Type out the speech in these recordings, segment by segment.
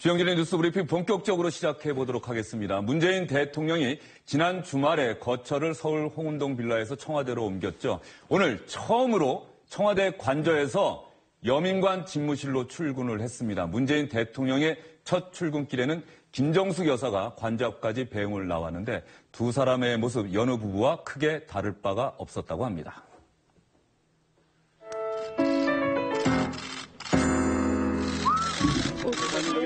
주영진의 뉴스 브리핑 본격적으로 시작해 보도록 하겠습니다. 문재인 대통령이 지난 주말에 거처를 서울 홍은동 빌라에서 청와대로 옮겼죠. 오늘 처음으로 청와대 관저에서 여민관 집무실로 출근을 했습니다. 문재인 대통령의 첫 출근길에는 김정숙 여사가 관저 앞까지 배웅을 나왔는데 두 사람의 모습 여느 부부와 크게 다를 바가 없었다고 합니다.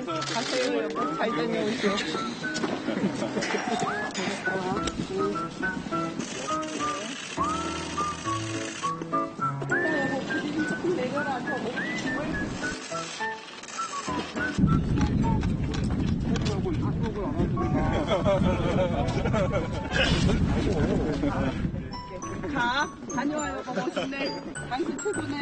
가세요. 잘 다녀오시오. 조금 내려라. 가, 다녀와요. 고맙네. 당신 최고네.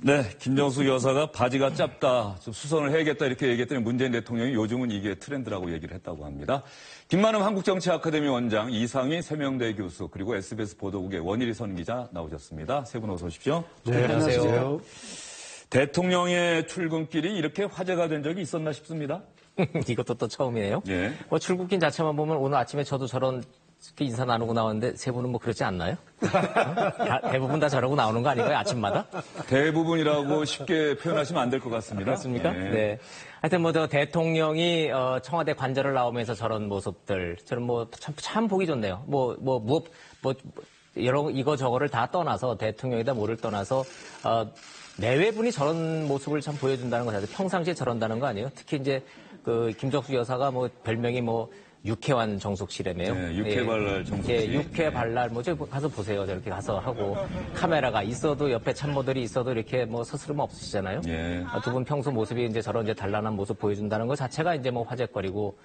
네, 김정숙 여사가 바지가 짧다, 좀 수선을 해야겠다 이렇게 얘기했더니 문재인 대통령이 요즘은 이게 트렌드라고 얘기를 했다고 합니다. 김만음 한국정치아카데미 원장, 이상희 세명대 교수, 그리고 SBS 보도국의 원일이 선 기자 나오셨습니다. 세 분 어서 오십시오. 네, 안녕하세요. 대통령의 출근길이 이렇게 화제가 된 적이 있었나 싶습니다. 이것도 또 처음이에요. 예. 뭐 출국길 자체만 보면 오늘 아침에 저도 저런 인사 나누고 나오는데 세 분은 뭐 그렇지 않나요? 대부분 다 저러고 나오는 거 아닌가요? 아침마다? 대부분이라고 쉽게 표현하시면 안 될 것 같습니다. 그렇습니까? 예. 네. 하여튼 뭐 대통령이 청와대 관저를 나오면서 저런 모습들 저는 뭐 참 보기 좋네요. 여러 이거 저거를 다 떠나서 대통령이다 뭐를 떠나서 내외분이 저런 모습을 참 보여준다는 거 같아요. 평상시에 저런다는 거 아니에요? 특히 이제 그 김정숙 여사가 뭐 별명이 뭐 육회완 정숙씨라며요. 네, 육회발랄 정숙씨. 예, 육회발랄 저 가서 보세요. 저렇게 가서 하고 카메라가 있어도 옆에 참모들이 있어도 이렇게 뭐 스스럼 없으시잖아요. 예. 두 분 평소 모습이 이제 저런 이제 단란한 모습 보여준다는 것 자체가 이제 뭐 화제거리고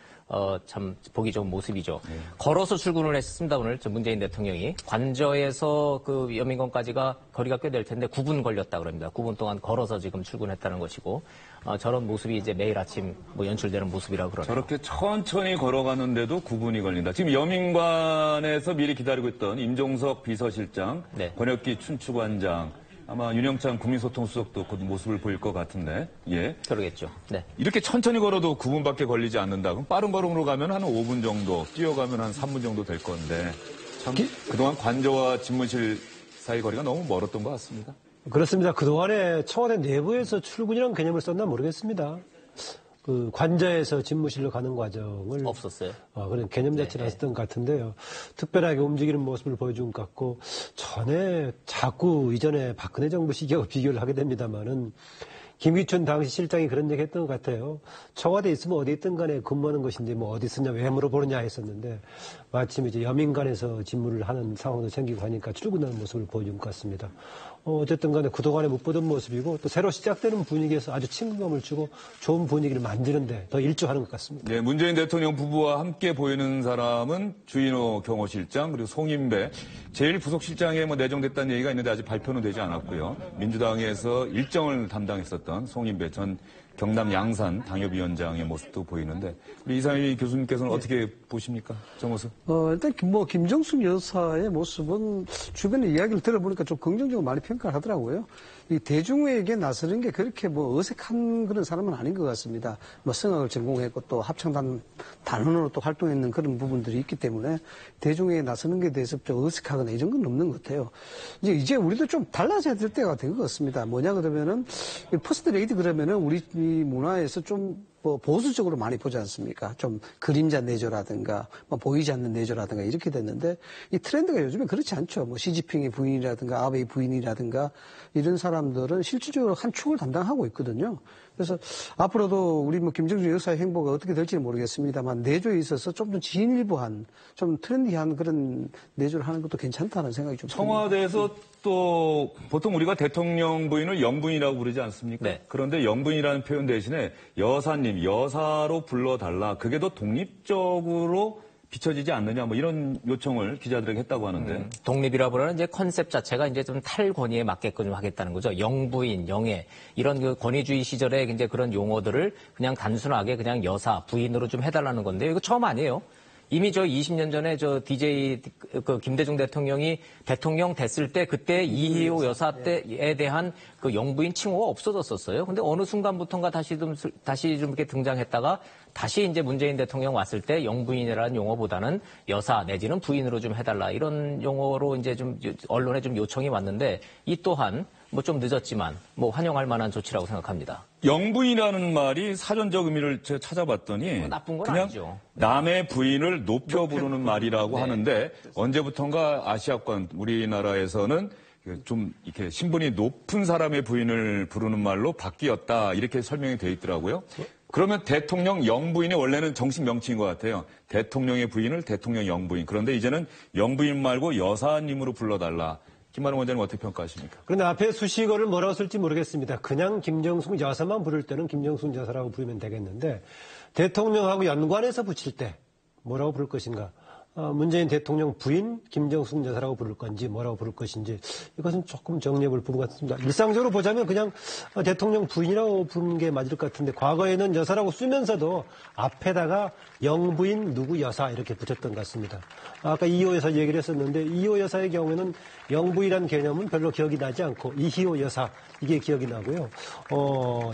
참 보기 좋은 모습이죠. 예. 걸어서 출근을 했습니다. 오늘 문재인 대통령이 관저에서 그 여민관까지가 거리가 꽤 될 텐데 9분 걸렸다 그럽니다. 9분 동안 걸어서 지금 출근했다는 것이고 저런 모습이 이제 매일 아침 뭐 연출되는 모습이라고 그러네요. 저렇게 천천히 걸어가는데도 9분이 걸린다. 지금 여민관에서 미리 기다리고 있던 임종석 비서실장, 네. 권혁기 춘추관장, 아마 윤영찬 국민소통수석도 그 모습을 보일 것 같은데, 예. 그러겠죠. 네. 이렇게 천천히 걸어도 9분밖에 걸리지 않는다. 그럼 빠른 걸음으로 가면 한 5분 정도, 뛰어가면 한 3분 정도 될 건데, 참 그동안 관저와 집무실 사이 거리가 너무 멀었던 것 같습니다. 그렇습니다. 그동안에 청와대 내부에서 출근이라는 개념을 썼나 모르겠습니다. 그 관저에서 집무실로 가는 과정을 없었어요. 그런 개념 자체를 안 썼던 것 같은데요. 특별하게 움직이는 모습을 보여준 것 같고 전에 자꾸 이전에 박근혜 정부 시기하고 비교를 하게 됩니다만은 김기춘 당시 실장이 그런 얘기 했던 것 같아요. 청와대에 있으면 어디 있든 간에 근무하는 것인데 뭐 어디 있었냐 왜 물어보느냐 했었는데 마침 이제 여민관에서 집무를 하는 상황도 생기고 하니까 출근하는 모습을 보여준 것 같습니다. 어쨌든 간에 그동안에 못 보던 모습이고 또 새로 시작되는 분위기에서 아주 친근감을 주고 좋은 분위기를 만드는데 더 일조하는 것 같습니다. 네, 문재인 대통령 부부와 함께 보이는 사람은 주인호 경호실장 그리고 송인배 제1부속실장에 뭐 내정됐다는 얘기가 있는데 아직 발표는 되지 않았고요. 민주당에서 일정을 담당했었던 송인배 전 경남 양산 당협위원장의 모습도 보이는데 우리 이상희 교수님께서는 어떻게 보십니까? 저 모습? 일단 뭐 김정숙 여사의 모습은 주변의 이야기를 들어보니까 좀 긍정적으로 많이 평가를 하더라고요. 이 대중에게 나서는 게 그렇게 뭐 어색한 그런 사람은 아닌 것 같습니다. 뭐 성악을 전공했고 또 합창단 단원으로 또 활동했는 그런 부분들이 있기 때문에 대중에게 나서는 게 대해서 좀 어색하거나 이런 건 없는 것 같아요. 이제 우리도 좀 달라져야 될 때가 된 것 같습니다. 뭐냐 그러면은 퍼스트 레이디 그러면은 우리 이 문화에서 좀 뭐 보수적으로 많이 보지 않습니까? 좀 그림자 내조라든가 뭐 보이지 않는 내조라든가 이렇게 됐는데 이 트렌드가 요즘에 그렇지 않죠. 뭐 시진핑의 부인이라든가 아베의 부인이라든가 이런 사람들은 실질적으로 한 축을 담당하고 있거든요. 그래서 앞으로도 우리 뭐 김정숙 여사의 행보가 어떻게 될지는 모르겠습니다만 내조에 있어서 좀 더 진일보한 좀 트렌디한 그런 내조를 하는 것도 괜찮다는 생각이 좀 청와대에서 또 보통 우리가 대통령 부인을 영부인이라고 부르지 않습니까? 네. 그런데 영부인이라는 표현 대신에 여사님, 여사로 불러달라. 그게 더 독립적으로 비춰지지 않느냐 뭐 이런 요청을 기자들에게 했다고 하는데. 독립이라고 하는 이제 컨셉 자체가 이제 좀 탈권위에 맞게끔 좀 하겠다는 거죠. 영부인, 영예 이런 그 권위주의 시절에 이제 그런 용어들을 그냥 단순하게 그냥 여사, 부인으로 좀 해달라는 건데 이거 처음 아니에요. 이미 저 20년 전에 저 DJ 그 김대중 대통령이 대통령 됐을 때 그때 이희호 여사 때에 대한 그 영부인 칭호가 없어졌었어요. 근데 어느 순간부터인가 다시 좀 이렇게 등장했다가 다시 이제 문재인 대통령 왔을 때 영부인이라는 용어보다는 여사 내지는 부인으로 좀 해달라 이런 용어로 이제 좀 언론에 좀 요청이 왔는데 이 또한 뭐 좀 늦었지만 뭐 환영할 만한 조치라고 생각합니다. 영부인이라는 말이 사전적 의미를 제가 찾아봤더니 나쁜 건 그냥 아니죠. 남의 부인을 높여 부르는 말이라고 네. 하는데 언제부턴가 아시아권 우리나라에서는 좀 이렇게 신분이 높은 사람의 부인을 부르는 말로 바뀌었다 이렇게 설명이 돼 있더라고요. 그러면 대통령 영부인이 원래는 정식 명칭인 것 같아요. 대통령의 부인을 대통령 영부인. 그런데 이제는 영부인 말고 여사님으로 불러달라. 김만웅 원장님 어떻게 평가하십니까? 그런데 앞에 수식어를 뭐라고 쓸지 모르겠습니다. 그냥 김정숙 여사만 부를 때는 김정숙 여사라고 부르면 되겠는데 대통령하고 연관해서 붙일 때 뭐라고 부를 것인가? 문재인 대통령 부인 김정숙 여사라고 부를 건지 뭐라고 부를 것인지 이것은 조금 정리해 볼 부분 같습니다. 일상적으로 보자면 그냥 대통령 부인이라고 부르는 게 맞을 것 같은데 과거에는 여사라고 쓰면서도 앞에다가 영부인 누구 여사 이렇게 붙였던 것 같습니다. 아까 이희호 여사 얘기를 했었는데 이희호 여사의 경우에는 영부인이라는 개념은 별로 기억이 나지 않고 이희호 여사 이게 기억이 나고요.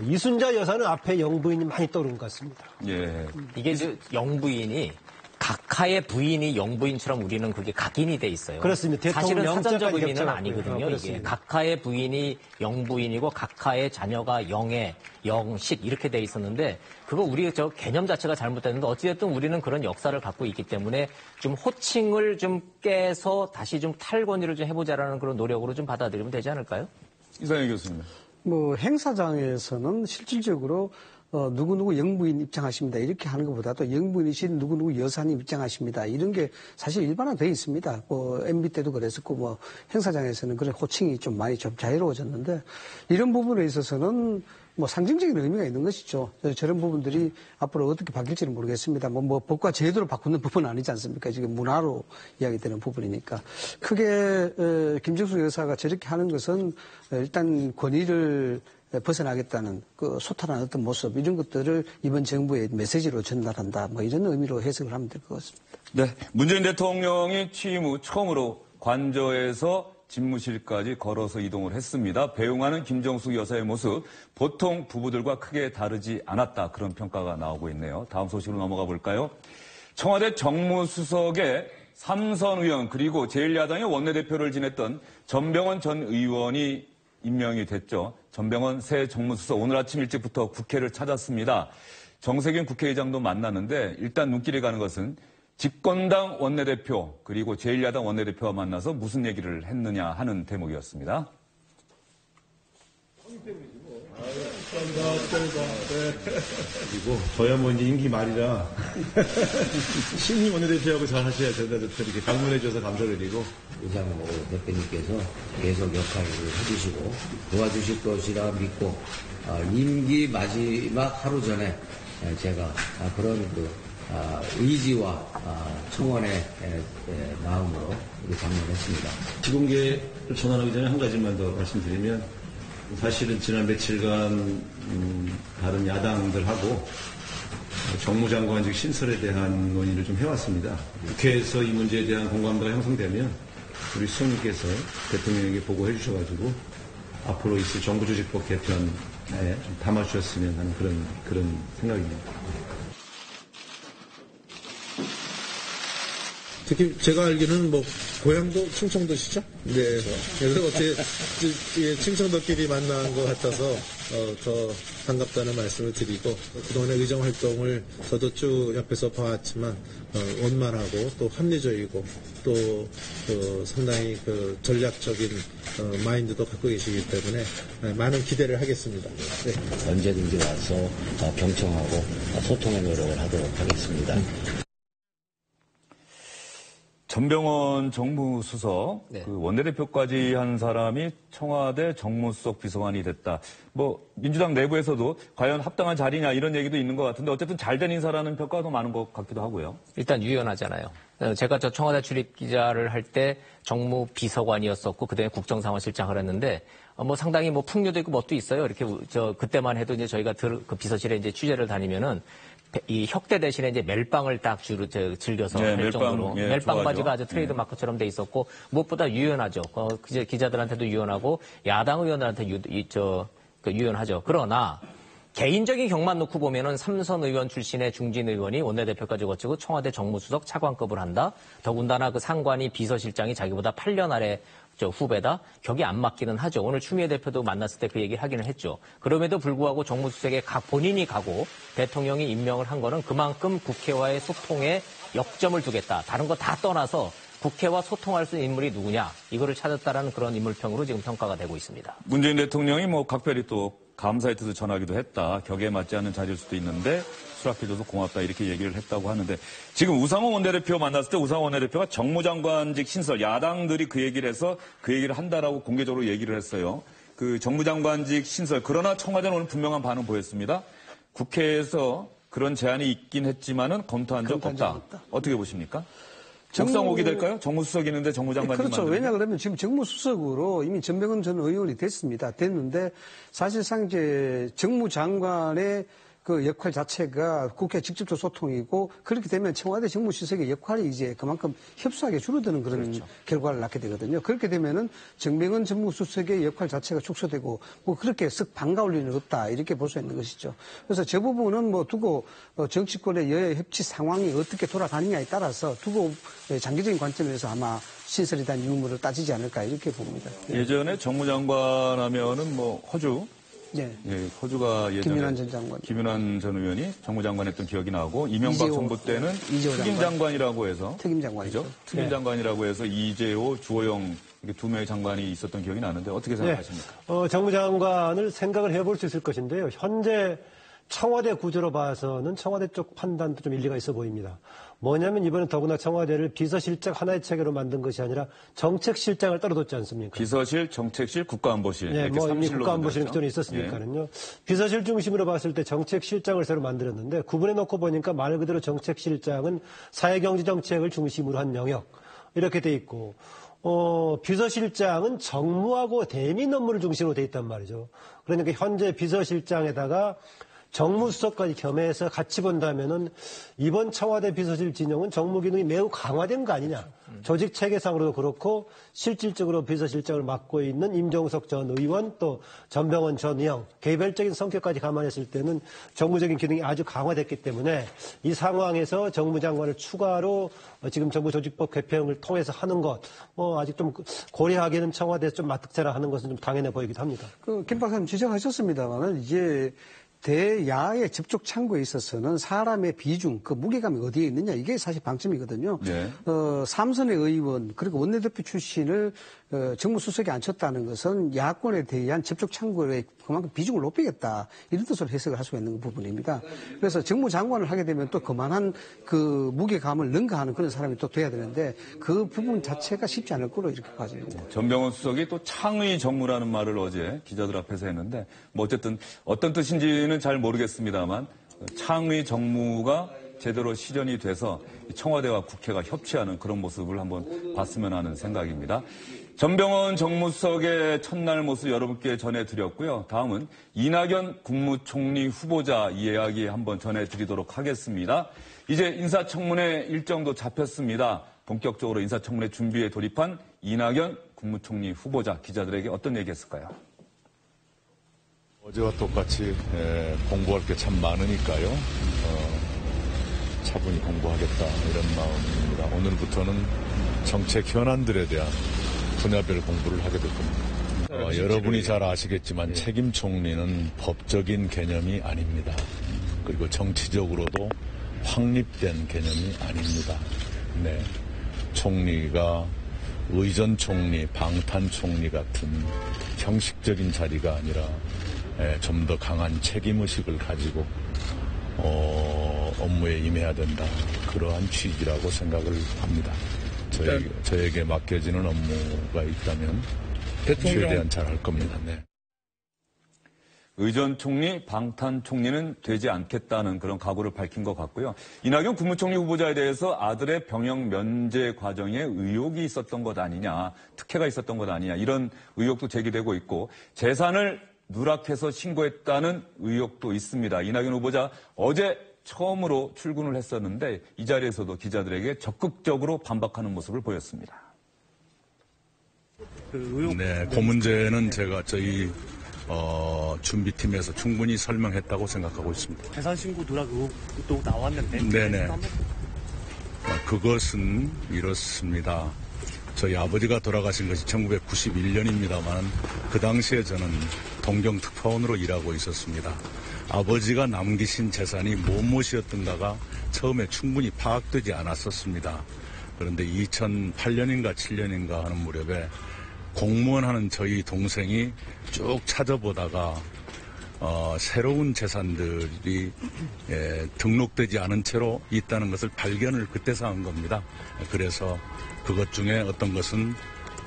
이순자 여사는 앞에 영부인이 많이 떠오르는 것 같습니다. 예. 이게 영부인이 각하의 부인이 영부인처럼 우리는 그게 각인이 돼 있어요. 그렇습니다. 사실은 대통령 사전적 자까지 의미는 겹쳐갖고요. 아니거든요. 이게 그렇습니다. 각하의 부인이 영부인이고 각하의 자녀가 영애, 영식 이렇게 돼 있었는데 그거 우리 저 개념 자체가 잘못됐는데 어찌됐든 우리는 그런 역사를 갖고 있기 때문에 좀 호칭을 좀 깨서 다시 좀 탈권위를 좀 해보자라는 그런 노력으로 좀 받아들이면 되지 않을까요? 이상현 교수님. 뭐 행사장에서는 실질적으로 누구누구 영부인 입장하십니다. 이렇게 하는 것보다도 영부인이신 누구누구 여사님 입장하십니다. 이런 게 사실 일반화되어 있습니다. 뭐 MB 때도 그랬었고 뭐 행사장에서는 그런 호칭이 좀 많이 좀 자유로워졌는데 이런 부분에 있어서는 뭐 상징적인 의미가 있는 것이죠. 저런 부분들이 앞으로 어떻게 바뀔지는 모르겠습니다. 뭐 법과 제도를 바꾸는 부분은 아니지 않습니까? 지금 문화로 이야기되는 부분이니까. 크게 김정숙 여사가 저렇게 하는 것은 일단 권위를 벗어나겠다는 그 소탈한 어떤 모습 이런 것들을 이번 정부의 메시지로 전달한다. 뭐 이런 의미로 해석을 하면 될 것 같습니다. 네. 문재인 대통령이 취임 후 처음으로 관저에서 집무실까지 걸어서 이동을 했습니다. 배웅하는 김정숙 여사의 모습 보통 부부들과 크게 다르지 않았다. 그런 평가가 나오고 있네요. 다음 소식으로 넘어가 볼까요? 청와대 정무수석의 삼선 의원 그리고 제1야당의 원내대표를 지냈던 전병헌 전 의원이 임명이 됐죠. 전병헌 새 정무수석 오늘 아침 일찍부터 국회를 찾았습니다. 정세균 국회의장도 만나는데 일단 눈길이 가는 것은 집권당 원내대표 그리고 제1야당 원내대표와 만나서 무슨 얘기를 했느냐 하는 대목이었습니다. 그리고 저야 뭐 이제 임기 말이라 신임 원내대표하고 잘 하셔야 된다 이렇게 방문해 주셔서 감사드리고 우상호 대표님께서 계속 역할을 해주시고 도와주실 것이라 믿고 임기 마지막 하루 전에 제가 그런 의지와 청원의 마음으로 방문했습니다. 지공개를 전환하기 전에 한 가지만 더 말씀드리면 사실은 지난 며칠간 다른 야당들하고 정무장관직 신설에 대한 논의를 좀 해왔습니다. 국회에서 이 문제에 대한 공감대가 형성되면 우리 수석님께서 대통령에게 보고해 주셔가지고 앞으로 있을 정부조직법 개편에 좀 담아주셨으면 하는 그런 생각입니다. 특히 제가 알기로는 뭐 고향도 충청도시죠? 네. 그래서 어떻게 충청도끼리 만난 것 같아서 더 반갑다는 말씀을 드리고 그동안의 의정 활동을 저도 쭉 옆에서 봐왔지만 원만하고 또 합리적이고 또 상당히 전략적인 마인드도 갖고 계시기 때문에 많은 기대를 하겠습니다. 네. 언제든지 와서 경청하고 소통의 노력을 하도록 하겠습니다. 전병헌 정무수석, 네. 그 원내대표까지 한 사람이 청와대 정무수석 비서관이 됐다. 뭐 민주당 내부에서도 과연 합당한 자리냐 이런 얘기도 있는 것 같은데 어쨌든 잘된 인사라는 평가가 더 많은 것 같기도 하고요. 일단 유연하잖아요. 제가 저 청와대 출입 기자를 할 때 정무 비서관이었었고 그다음에 국정상황실장을 했는데 뭐 상당히 뭐 풍류도 있고 뭣도 있어요. 이렇게 그때만 해도 이제 저희가 그 비서실에 이제 취재를 다니면은 이 혁대 대신에 이제 멜빵을 딱 즐겨서 네, 할 멜빵, 정도로 예, 멜빵 좋아하죠. 바지가 아주 트레이드 마크처럼 돼 있었고 무엇보다 유연하죠. 기자들한테도 유연하고 야당 의원들한테 유연하죠. 그러나 개인적인 경만 놓고 보면은 삼선 의원 출신의 중진 의원이 원내대표까지 거치고 청와대 정무수석 차관급을 한다. 더군다나 그 상관이 비서실장이 자기보다 8년 아래 후배다. 격이 안 맞기는 하죠. 오늘 추미애 대표도 만났을 때 그 얘기를 하기는 했죠. 그럼에도 불구하고 정무수석에 본인이 가고 대통령이 임명을 한 거는 그만큼 국회와의 소통에 역점을 두겠다. 다른 거 다 떠나서 국회와 소통할 수 있는 인물이 누구냐. 이거를 찾았다라는 그런 인물평으로 지금 평가가 되고 있습니다. 문재인 대통령이 각별히 또 감사의 뜻을 전하기도 했다. 격에 맞지 않는 자리일 수도 있는데 수락해줘서 고맙다 이렇게 얘기를 했다고 하는데 지금 우상호 원내대표 만났을 때 우상호 원내대표가 정무장관직 신설 야당들이 그 얘기를 해서 그 얘기를 한다라고 공개적으로 얘기를 했어요. 그 정무장관직 신설 그러나 청와대는 오늘 분명한 반응 보였습니다. 국회에서 그런 제안이 있긴 했지만은 검토한 적 없다. 어떻게 보십니까? 적상옥이 될까요? 정무수석이 있는데 정무장관이 그렇죠. 왜냐 그러면 지금 정무수석으로 이미 전병헌 전 의원이 됐는데 사실상 이제 정무장관의 그 역할 자체가 국회 직접적 소통이고 그렇게 되면 청와대 정무수석의 역할이 이제 그만큼 협소하게 줄어드는 그런 결과를 낳게 되거든요. 그렇게 되면은 정병헌 정무수석의 역할 자체가 축소되고 그렇게 썩 반가울 일은 없다 이렇게 볼 수 있는 것이죠. 그래서 저 부분은 두고 정치권의 여야 협치 상황이 어떻게 돌아가느냐에 따라서 두고 장기적인 관점에서 아마 신설에 대한 유무를 따지지 않을까 이렇게 봅니다. 예전에 정무장관 하면은 허주 네. 예, 호주가 예전에 김윤환 전 장관. 김윤환 전 의원이 정무장관 했던 기억이 나고 이명박 정부 때는 특임장관이라고 해서 특임장관이죠. 특임장관이라고 해서 이재호, 주호영 이렇게 두 명의 장관이 있었던 기억이 나는데 어떻게 생각하십니까? 정무장관을 생각을 해볼 수 있을 것인데요. 현재 청와대 구조로 봐서는 청와대 쪽 판단도 좀 일리가 있어 보입니다. 뭐냐면 이번에 더구나 청와대를 비서실장 하나의 체계로 만든 것이 아니라 정책실장을 떨어뒀지 않습니까? 비서실, 정책실, 국가안보실. 네, 이미 국가안보실 기존에 있었으니까는요. 예. 비서실 중심으로 봤을 때 정책실장을 새로 만들었는데 구분해 놓고 보니까 말 그대로 정책실장은 사회경제정책을 중심으로 한 영역 이렇게 돼 있고 비서실장은 정무하고 대민 업무를 중심으로 돼 있단 말이죠. 그러니까 현재 비서실장에다가 정무수석까지 겸해서 같이 본다면은 이번 청와대 비서실 진영은 정무 기능이 매우 강화된 거 아니냐. 조직 체계상으로도 그렇고 실질적으로 비서실장을 맡고 있는 임종석 전 의원 또 전병헌 전 의원 개별적인 성격까지 감안했을 때는 정무적인 기능이 아주 강화됐기 때문에 이 상황에서 정무장관을 추가로 지금 정부조직법 개편을 통해서 하는 것 아직 좀 고려하기에는 청와대에서 좀 맞득자라 하는 것은 좀 당연해 보이기도 합니다. 김 박사님 지적하셨습니다만은 이제 대야의 접촉 창구에 있어서는 사람의 비중, 그 무게감이 어디에 있느냐 이게 사실 방점이거든요. 네. 삼선의 의원 그리고 원내대표 출신을 정무수석에 앉혔다는 것은 야권에 대한 접촉 창구에 그만큼 비중을 높이겠다 이런 뜻으로 해석을 할 수가 있는 부분입니다. 그래서 정무장관을 하게 되면 또 그만한 그 무게감을 능가하는 그런 사람이 또 돼야 되는데 그 부분 자체가 쉽지 않을 거로 이렇게 봐집니다. 전병헌 수석이 또 창의 정무라는 말을 어제 기자들 앞에서 했는데 어쨌든 어떤 뜻인지는 잘 모르겠습니다만 창의 정무가 제대로 실현이 돼서 청와대와 국회가 협치하는 그런 모습을 한번 봤으면 하는 생각입니다. 전병헌 정무수석의 첫날 모습 여러분께 전해드렸고요. 다음은 이낙연 국무총리 후보자 이야기 한번 전해드리도록 하겠습니다. 이제 인사청문회 일정도 잡혔습니다. 본격적으로 인사청문회 준비에 돌입한 이낙연 국무총리 후보자 기자들에게 어떤 얘기했을까요? 어제와 똑같이 공부할 게 참 많으니까요. 차분히 공부하겠다 이런 마음입니다. 오늘부터는 정책 현안들에 대한 분야별 공부를 하게 될 겁니다. 여러분이 잘 아시겠지만 책임 총리는 법적인 개념이 아닙니다. 그리고 정치적으로도 확립된 개념이 아닙니다. 네, 총리가 의전 총리, 방탄 총리 같은 형식적인 자리가 아니라 좀 더 강한 책임의식을 가지고 업무에 임해야 된다. 그러한 취지라고 생각을 합니다. 저에게 맡겨지는 업무가 있다면 최대한 잘할 겁니다. 네. 의전 총리, 방탄 총리는 되지 않겠다는 그런 각오를 밝힌 것 같고요. 이낙연 국무총리 후보자에 대해서 아들의 병역 면제 과정에 의혹이 있었던 것 아니냐, 특혜가 있었던 것 아니냐 이런 의혹도 제기되고 있고 재산을 누락해서 신고했다는 의혹도 있습니다. 이낙연 후보자 어제 처음으로 출근을 했었는데 이 자리에서도 기자들에게 적극적으로 반박하는 모습을 보였습니다. 네, 그 문제는 제가 저희 준비팀에서 충분히 설명했다고 생각하고 있습니다. 재산 신고 누락 의혹도 나왔는데. 네네. 그것은 이렇습니다. 저희 아버지가 돌아가신 것이 1991년입니다만 그 당시에 저는 동경특파원으로 일하고 있었습니다. 아버지가 남기신 재산이 무엇이었던가가 처음에 충분히 파악되지 않았었습니다. 그런데 2008년인가 7년인가 하는 무렵에 공무원 하는 저희 동생이 쭉 찾아보다가 새로운 재산들이 등록되지 않은 채로 있다는 것을 발견을 그때서 한 겁니다. 그래서 그것 중에 어떤 것은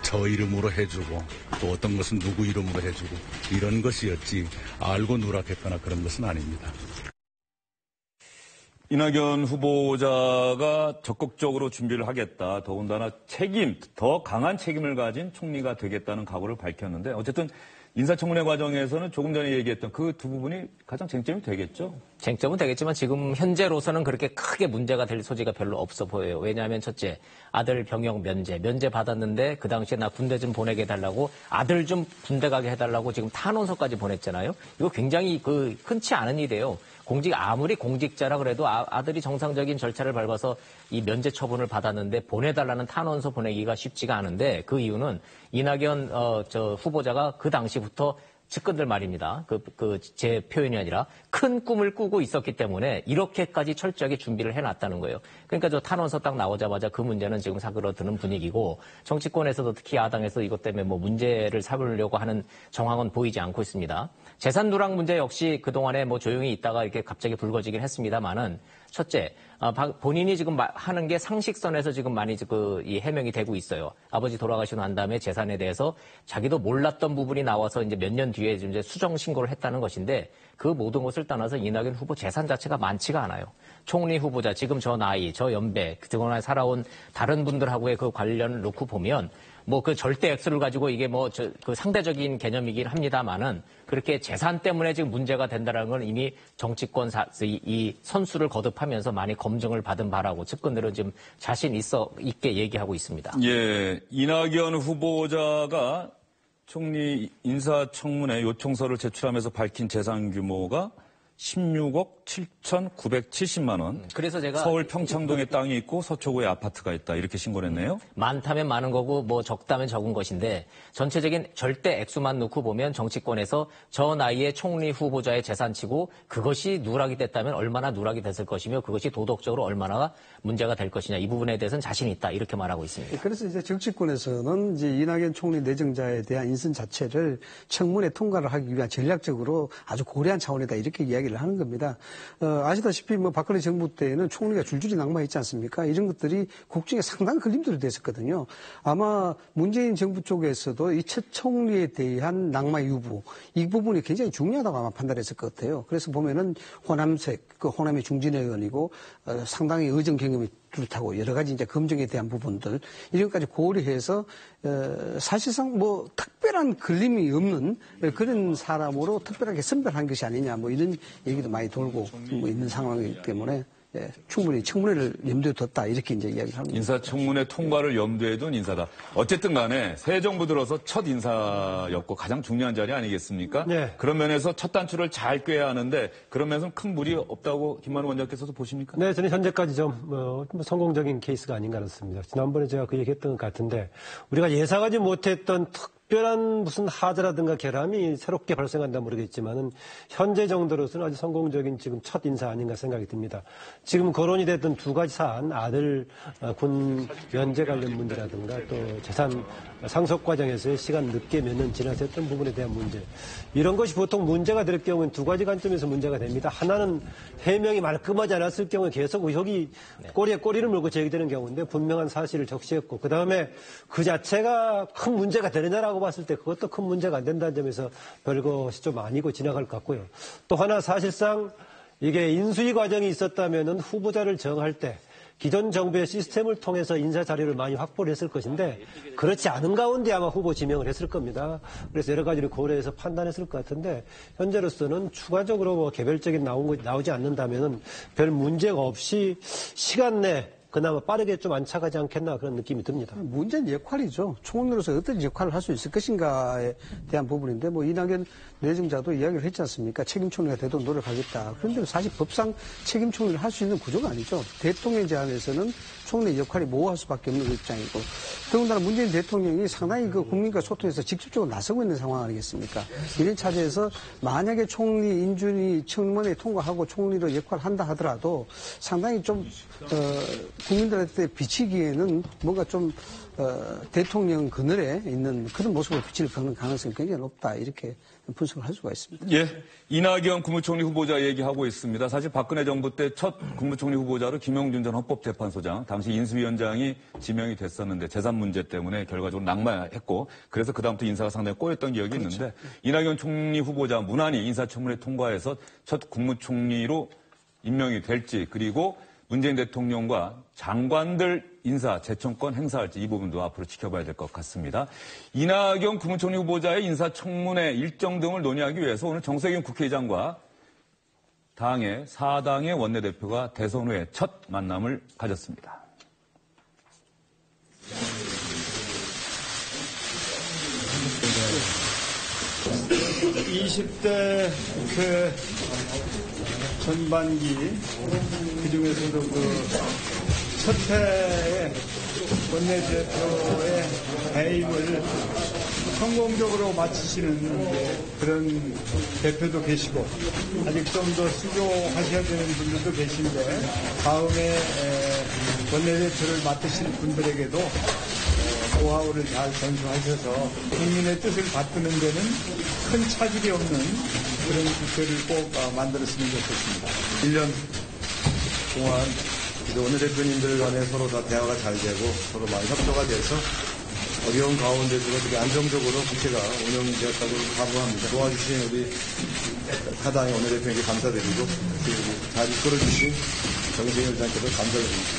저 이름으로 해주고 또 어떤 것은 누구 이름으로 해주고 이런 것이었지 알고 누락했거나 그런 것은 아닙니다. 이낙연 후보자가 적극적으로 준비를 하겠다. 더군다나 더 강한 책임을 가진 총리가 되겠다는 각오를 밝혔는데 어쨌든 인사청문회 과정에서는 조금 전에 얘기했던 그 두 부분이 가장 쟁점이 되겠죠? 쟁점은 되겠지만 지금 현재로서는 그렇게 크게 문제가 될 소지가 별로 없어 보여요. 왜냐하면 첫째, 아들 병역 면제 받았는데 그 당시에 나 군대 좀 보내게 해달라고 아들 좀 군대 가게 해달라고 지금 탄원서까지 보냈잖아요. 이거 굉장히 흔치 않은 일이에요. 아무리 공직자라 그래도 아들이 정상적인 절차를 밟아서 이 면제 처분을 받았는데 보내달라는 탄원서 보내기가 쉽지가 않은데 그 이유는 이낙연 후보자가 그 당시부터 측근들 말입니다. 제 표현이 아니라 큰 꿈을 꾸고 있었기 때문에 이렇게까지 철저하게 준비를 해놨다는 거예요. 그러니까 저 탄원서 딱 나오자마자 그 문제는 지금 사그러드는 분위기고 정치권에서도 특히 야당에서 이것 때문에 문제를 삼으려고 하는 정황은 보이지 않고 있습니다. 재산 누락 문제 역시 그동안에 조용히 있다가 이렇게 갑자기 불거지긴 했습니다만은 첫째, 본인이 지금 하는 게 상식선에서 지금 많이 이 해명이 되고 있어요. 아버지 돌아가시고 난 다음에 재산에 대해서 자기도 몰랐던 부분이 나와서 이제 몇 년 뒤에 이제 수정 신고를 했다는 것인데 그 모든 것을 떠나서 이낙연 후보 재산 자체가 많지가 않아요. 총리 후보자, 지금 저 나이, 저 연배, 그동안 살아온 다른 분들하고의 그 관련을 놓고 보면 그 절대 액수를 가지고 이게 그 상대적인 개념이긴 합니다만은 그렇게 재산 때문에 지금 문제가 된다는 건 이미 정치권 이 선수를 거듭하면서 많이 검증을 받은 바라고 측근들은 지금 자신 있게 얘기하고 있습니다. 예, 이낙연 후보자가 총리 인사청문회 요청서를 제출하면서 밝힌 재산 규모가 16억 7,970만 원. 그래서 제가 서울 평창동에 땅이 있고 서초구에 아파트가 있다. 이렇게 신고를 했네요. 많다면 많은 거고 적다면 적은 것인데 전체적인 절대 액수만 놓고 보면 정치권에서 저 나이에 총리 후보자의 재산치고 그것이 누락이 됐다면 얼마나 누락이 됐을 것이며 그것이 도덕적으로 얼마나 문제가 될 것이냐. 이 부분에 대해서는 자신 있다. 이렇게 말하고 있습니다. 그래서 이제 정치권에서는 이제 이낙연 총리 내정자에 대한 인선 자체를 청문회 통과를 하기 위한 전략적으로 아주 고려한 차원이다. 이렇게 이야기를 하는 겁니다. 아시다시피 박근혜 정부 때에는 총리가 줄줄이 낙마했지 않습니까? 이런 것들이 국정에 상당한 걸림돌이 됐었거든요. 아마 문재인 정부 쪽에서도 이 첫 총리에 대한 낙마 유부 이 부분이 굉장히 중요하다고 아마 판단했을 것 같아요. 그래서 보면은 호남의 중진의 의원이고 상당히 의정 경험이 뚜렷하고 여러 가지 이제 검증에 대한 부분들 이런 것까지 고려해서 사실상 특별한 걸림이 없는 그런 사람으로 특별하게 선별한 것이 아니냐 이런 얘기도 많이 돌고 있는 상황이기 때문에 충분히 청문회를 염두에 뒀다 이렇게 이제 이야기를 합니다. 인사청문회 통과를 염두에 둔 인사다. 어쨌든 간에 새 정부 들어서 첫 인사였고 가장 중요한 자리 아니겠습니까? 네. 그런 면에서 첫 단추를 잘 꿰야 하는데 그런 면에서는 큰 무리 없다고 김만우 원장께서도 보십니까? 네, 저는 현재까지 좀 성공적인 케이스가 아닌가 그렇습니다. 지난번에 제가 그 얘기했던 것 같은데 우리가 예상하지 못했던 특별한 무슨 하자라든가 결함이 새롭게 발생한다 모르겠지만은 현재 정도로서는 아주 성공적인 지금 첫 인사 아닌가 생각이 듭니다. 지금 거론이 됐던 두 가지 사안, 아들 군 면제 관련 문제라든가 또 재산 상속 과정에서의 시간 늦게 몇 년 지나서 했던 부분에 대한 문제. 이런 것이 보통 문제가 될 경우는 두 가지 관점에서 문제가 됩니다. 하나는 해명이 말끔하지 않았을 경우에 계속 의혹이 꼬리에 꼬리를 물고 제기되는 경우인데 분명한 사실을 적시했고 그다음에 그 자체가 큰 문제가 되느냐라고 봤을 때 그것도 큰 문제가 안 된다는 점에서 별것이 좀 아니고 지나갈 것 같고요. 또 하나 사실상 이게 인수위 과정이 있었다면은 후보자를 정할 때 기존 정부의 시스템을 통해서 인사 자료를 많이 확보를 했을 것인데 그렇지 않은 가운데 아마 후보 지명을 했을 겁니다. 그래서 여러 가지를 고려해서 판단했을 것 같은데 현재로서는 추가적으로 뭐 개별적인 나오지 않는다면은 별 문제가 없이 시간 내 그나마 빠르게 좀 안착하지 않겠나 그런 느낌이 듭니다. 문제는 역할이죠. 총리로서 어떤 역할을 할 수 있을 것인가에 대한 부분인데 뭐 이낙연 내정자도 이야기를 했지 않습니까? 책임 총리가 되도록 노력하겠다. 그런데 사실 법상 책임 총리를 할 수 있는 구조가 아니죠. 대통령 제안에서는 총리의 역할이 모호할 수밖에 없는 입장이고 더군다나 문재인 대통령이 상당히 그 국민과 소통해서 직접적으로 나서고 있는 상황 아니겠습니까? 이런 차제에서 만약에 총리 인준이 청문회 통과하고 총리로 역할을 한다 하더라도 상당히 좀 국민들한테 비치기에는 뭔가 좀 대통령 그늘에 있는 그런 모습을 비칠 가능성이 굉장히 높다 이렇게 분석을 할 수가 있습니다. 예, 이낙연 국무총리 후보자 얘기하고 있습니다. 사실 박근혜 정부 때 첫 국무총리 후보자로 김용준 전 헌법재판소장, 당시 인수위원장이 지명이 됐었는데 재산 문제 때문에 결과적으로 낙마했고 그래서 그다음부터 인사가 상당히 꼬였던 기억이 있는데 이낙연 총리 후보자 무난히 인사청문회 통과해서 첫 국무총리로 임명이 될지 그리고 문재인 대통령과 장관들 인사 재청권 행사할지 이 부분도 앞으로 지켜봐야 될 것 같습니다. 이낙연 국무총리 후보자의 인사청문회 일정 등을 논의하기 위해서 오늘 정세균 국회의장과 당의 4당의 원내대표가 대선 후에 첫 만남을 가졌습니다. (20대) 국회 전반기 그중에서도 첫 해의 원내대표의 해임을 성공적으로 마치시는 그런 대표도 계시고 아직 좀 더 수고하셔야 되는 분들도 계신데 다음에 원내대표를 맡으실 분들에게도 노하우를 잘 전수하셔서 국민의 뜻을 바꾸는 데는 큰 차질이 없는 그런 국회를 꼭 만들었으면 좋겠습니다. 1년 동안 원내대표님들 간에 서로 다 대화가 잘 되고 서로 많이 협조가 돼서 어려운 가운데도 되게 안정적으로 국회가 운영되었다고 자부합니다. 도와주신 우리 타당의 원내대표에게 감사드리고 잘 이끌어주신 정세균 의장께도 감사드립니다.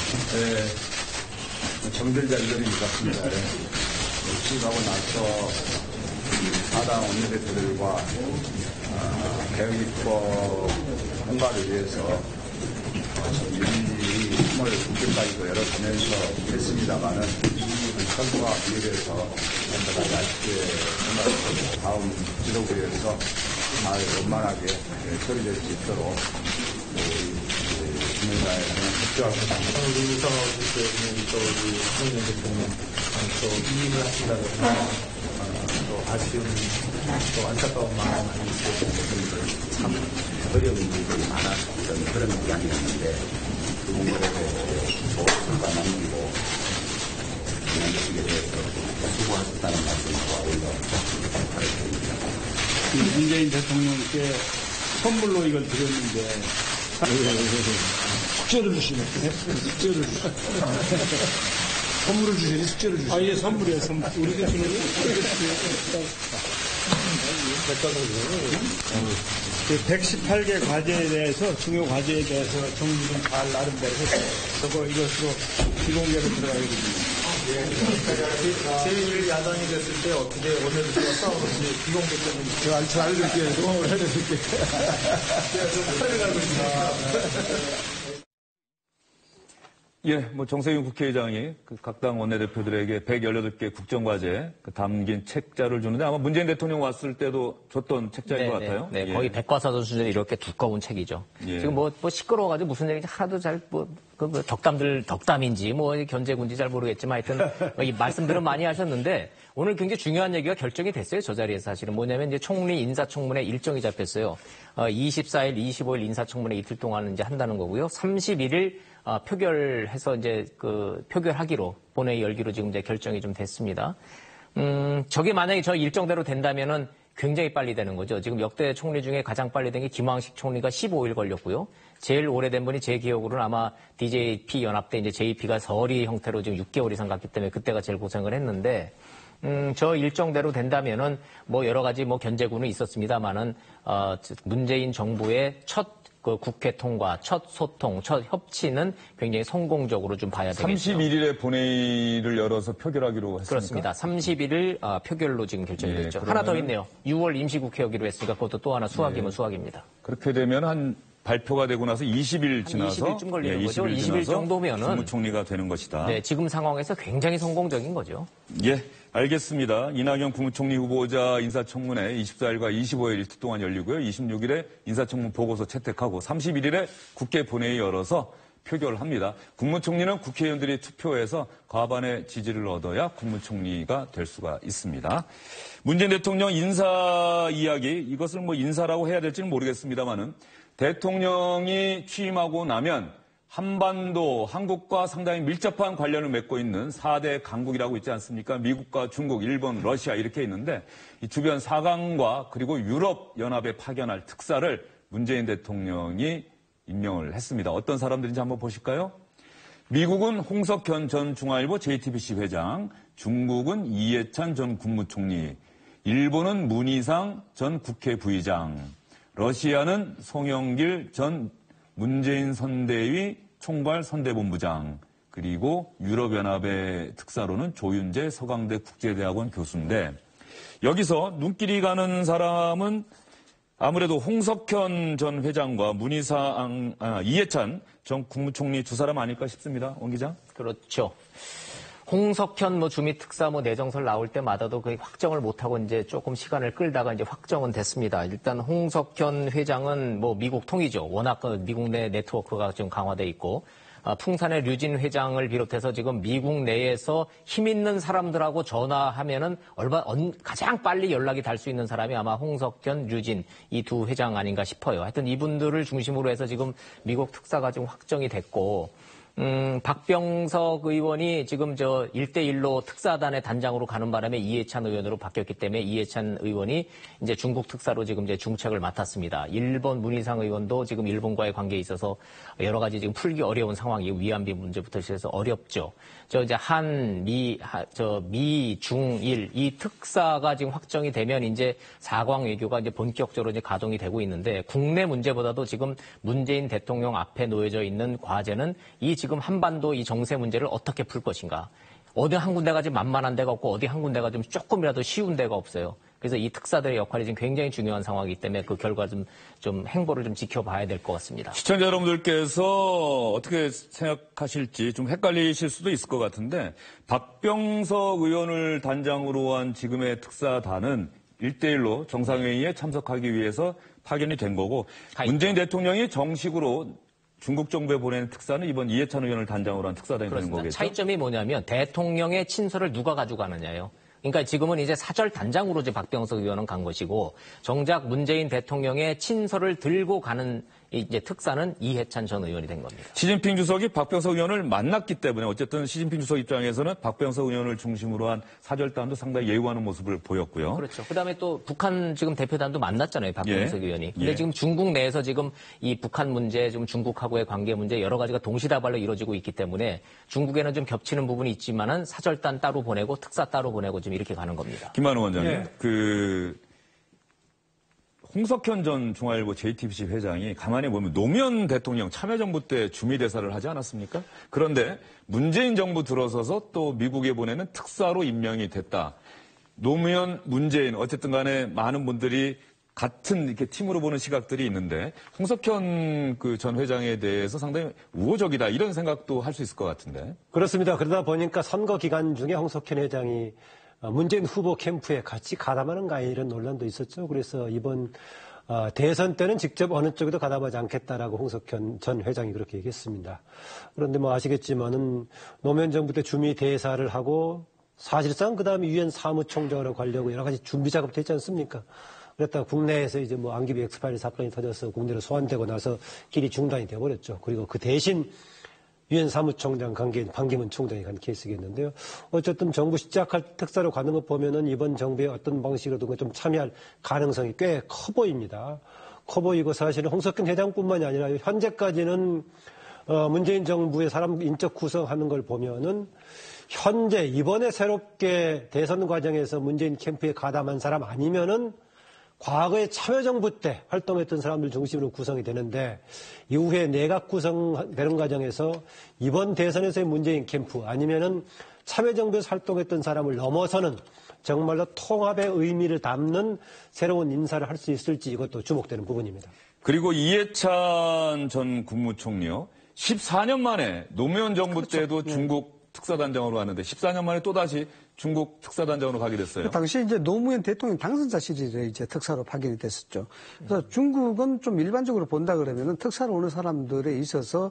정들자 이전인 것 같습니다. 취임하고 나서 타당 원내대표들과 개헌입법 통과를 위해서 윤리 3월 9일까지도 여러 가면서 했습니다만은 선거가 비례해서 연대가 얇게 생각하고 다음 지도부에서 잘 원만하게 처리될 수 있도록 국민과의 협조하겠습니다. 우리 유상하실 때는 또 우리 문재인 대통령 또 이임을 하신다거나 또 아쉬운 또 안타까운 마음 많이 있어요. 참 어려운 일들이 많았던 그런 기간이었는데 그 부분에 소가 남기고 지난주에 대해서 수고하셨다는 말씀과 올려 바랍니다. 문재인 대통령께 선물로 이걸 드렸는데 숙제를 주시네. 숙제를 선물을 주시니 숙제를 주시네. 아, 예, 선물이에요, 선물. 우리 대통령이 그 118개 과제에 대해서, 중요 과제에 대해서 정리는 잘 나름대로 했어요. 이것으로 비공개로 들어가게 됩니다. 제1야당이 됐을 때 어떻게 원내대표가 싸우는지 비공개 때문에 제가 잘 알려드릴게요. 해드릴게요. 예, 정세균 국회의장이 각 당 원내대표들에게 118개 국정과제 담긴 책자를 주는데 아마 문재인 대통령 왔을 때도 줬던 책자인 것 같아요. 네, 예. 거의 백과사전 수준의 이렇게 두꺼운 책이죠. 예. 지금 시끄러워가지고 무슨 얘기인지 하나도 잘 덕담인지 견제군지 잘 모르겠지만 하여튼 이 말씀들은 많이 하셨는데 오늘 굉장히 중요한 얘기가 결정이 됐어요. 저 자리에서 사실은 뭐냐면 이제 총리 인사청문회 일정이 잡혔어요. 24일, 25일 인사청문회 이틀 동안 이제 한다는 거고요. 31일 표결해서 이제 표결하기로 본회의 열기로 지금 이제 결정이 좀 됐습니다. 저게 만약에 저 일정대로 된다면은 굉장히 빨리 되는 거죠. 지금 역대 총리 중에 가장 빨리 된 게 김황식 총리가 15일 걸렸고요. 제일 오래된 분이 제 기억으로는 아마 DJP 연합 때 이제 JP가 서리 형태로 지금 6개월 이상 갔기 때문에 그때가 제일 고생을 했는데, 저 일정대로 된다면은 여러 가지 견제구는 있었습니다만은, 문재인 정부의 첫 그 국회 통과, 첫 소통, 첫 협치는 굉장히 성공적으로 좀 봐야 되겠죠. 31일에 본회의를 열어서 표결하기로 했습니까? 그렇습니다. 31일 표결로 지금 결정이 됐죠. 하나 더 있네요. 6월 임시국회 여기로 했으니까 그것도 또 하나 수학이면 수학입니다. 그렇게 되면 한 발표가 되고 나서 20일 지나서 20일쯤 걸리는 거죠. 20일 정도면은 국무총리가 되는 것이다. 네, 지금 상황에서 굉장히 성공적인 거죠. 예, 알겠습니다. 이낙연 국무총리 후보자 인사청문회 24일과 25일 이틀 동안 열리고요. 26일에 인사청문 보고서 채택하고 31일에 국회 본회의 열어서 표결합니다. 국무총리는 국회의원들이 투표해서 과반의 지지를 얻어야 국무총리가 될 수가 있습니다. 문재인 대통령 인사 이야기, 이것을 뭐 인사라고 해야 될지는 모르겠습니다만은 대통령이 취임하고 나면 한반도, 한국과 상당히 밀접한 관련을 맺고 있는 4대 강국이라고 있지 않습니까? 미국과 중국, 일본, 러시아 이렇게 있는데 이 주변 4강과 그리고 유럽연합에 파견할 특사를 문재인 대통령이 임명을 했습니다. 어떤 사람들인지 한번 보실까요? 미국은 홍석현 전 중앙일보 JTBC 회장, 중국은 이해찬 전 국무총리, 일본은 문희상 전 국회 부의장, 러시아는 송영길 전 문재인 선대위 총괄 선대본부장, 그리고 유럽연합의 특사로는 조윤재 서강대 국제대학원 교수인데 여기서 눈길이 가는 사람은 아무래도 홍석현 전 회장과 이해찬 전 국무총리 두 사람 아닐까 싶습니다. 원 기자. 그렇죠. 홍석현 주미 특사 내정설 나올 때마다도 거의 확정을 못하고 이제 조금 시간을 끌다가 이제 확정은 됐습니다. 일단 홍석현 회장은 미국 통이죠. 워낙 미국 내 네트워크가 좀 강화돼 있고, 풍산의 류진 회장을 비롯해서 지금 미국 내에서 힘 있는 사람들하고 전화하면은 가장 빨리 연락이 달 수 있는 사람이 아마 홍석현, 류진 이 두 회장 아닌가 싶어요. 하여튼 이분들을 중심으로 해서 지금 미국 특사가 지금 확정이 됐고, 박병석 의원이 지금 1대1로 특사단의 단장으로 가는 바람에 이해찬 의원으로 바뀌었기 때문에 이해찬 의원이 이제 중국 특사로 지금 이제 중책을 맡았습니다. 일본 문희상 의원도 지금 일본과의 관계에 있어서 여러 가지 지금 풀기 어려운 상황이고 위안비 문제부터 시작해서 어렵죠. 이제 미, 중, 일 이 특사가 지금 확정이 되면 이제 4광 외교가 이제 본격적으로 이제 가동이 되고 있는데 국내 문제보다도 지금 문재인 대통령 앞에 놓여져 있는 과제는 이 지금 한반도 이 정세 문제를 어떻게 풀 것인가. 어디 한 군데가 지금 만만한 데가 없고 어디 한 군데가 좀 조금이라도 쉬운 데가 없어요. 그래서 이 특사들의 역할이 지금 굉장히 중요한 상황이기 때문에 그 결과 좀 행보를 좀 지켜봐야 될 것 같습니다. 시청자 여러분들께서 어떻게 생각하실지 좀 헷갈리실 수도 있을 것 같은데 박병석 의원을 단장으로 한 지금의 특사단은 1대1로 정상회의에 참석하기 위해서 파견이 된 거고 문재인 대통령이 정식으로 중국 정부에 보내는 특사는 이번 이해찬 의원을 단장으로 한 특사단이 되는 거겠죠? 차이점이 뭐냐면 대통령의 친서를 누가 가져가느냐예요. 그러니까 지금은 이제 사절 단장으로 이제 박병석 의원은 간 것이고 정작 문재인 대통령의 친서를 들고 가는 이제 특사는 이해찬 전 의원이 된 겁니다. 시진핑 주석이 박병석 의원을 만났기 때문에 어쨌든 시진핑 주석 입장에서는 박병석 의원을 중심으로 한 사절단도 상당히 예우하는 모습을 보였고요. 그렇죠. 그다음에 또 북한 지금 대표단도 만났잖아요. 박병석 의원이. 근데 지금 중국 내에서 지금 이 북한 문제, 지금 중국하고의 관계 문제 여러 가지가 동시다발로 이루어지고 있기 때문에 중국에는 좀 겹치는 부분이 있지만은 사절단 따로 보내고 특사 따로 보내고 지금 이렇게 가는 겁니다. 김만호 원장님, 홍석현 전 중앙일보 JTBC 회장이 가만히 보면 노무현 대통령 참여정부 때 주미대사를 하지 않았습니까? 그런데 문재인 정부 들어서서 또 미국에 보내는 특사로 임명이 됐다. 노무현, 문재인 어쨌든 간에 많은 분들이 같은 이렇게 팀으로 보는 시각들이 있는데 홍석현 전 회장에 대해서 상당히 우호적이다 이런 생각도 할 수 있을 것 같은데. 그렇습니다. 그러다 보니까 선거 기간 중에 홍석현 회장이 문재인 후보 캠프에 같이 가담하는가 이런 논란도 있었죠. 그래서 이번 대선 때는 직접 어느 쪽에도 가담하지 않겠다라고 홍석현 전 회장이 그렇게 얘기했습니다. 그런데 아시겠지만은 노무현 정부 때 주미 대사를 하고 사실상 그다음에 유엔 사무총장으로 가려고 여러 가지 준비 작업도 했지 않습니까? 그랬다가 국내에서 이제 안기부 엑스파일 사건이 터져서 국내로 소환되고 나서 길이 중단이 되어버렸죠. 그리고 그 대신 유엔 사무총장 관계인 반기문 총장이 간 케이스겠는데요. 어쨌든 정부 시작할 특사로 가는 것 보면은 이번 정부의 어떤 방식으로든 좀 참여할 가능성이 꽤 커 보입니다. 커 보이고 사실은 홍석현 회장뿐만이 아니라 현재까지는 문재인 정부의 사람 인적 구성하는 걸 보면은 현재 이번에 새롭게 대선 과정에서 문재인 캠프에 가담한 사람 아니면은 과거에 참여정부 때 활동했던 사람들 중심으로 구성이 되는데 이후에 내각 구성되는 과정에서 이번 대선에서의 문재인 캠프 아니면은 참여정부에서 활동했던 사람을 넘어서는 정말로 통합의 의미를 담는 새로운 인사를 할 수 있을지 이것도 주목되는 부분입니다. 그리고 이해찬 전 국무총리요. 14년 만에 노무현 정부 때도 중국 특사단장으로 왔는데 14년 만에 또다시 중국 특사단장으로 가게 됐어요. 그 당시 이제 노무현 대통령 당선자실이 이제 특사로 파견이 됐었죠. 그래서 중국은 좀 일반적으로 본다 그러면은 특사로 오는 사람들에 있어서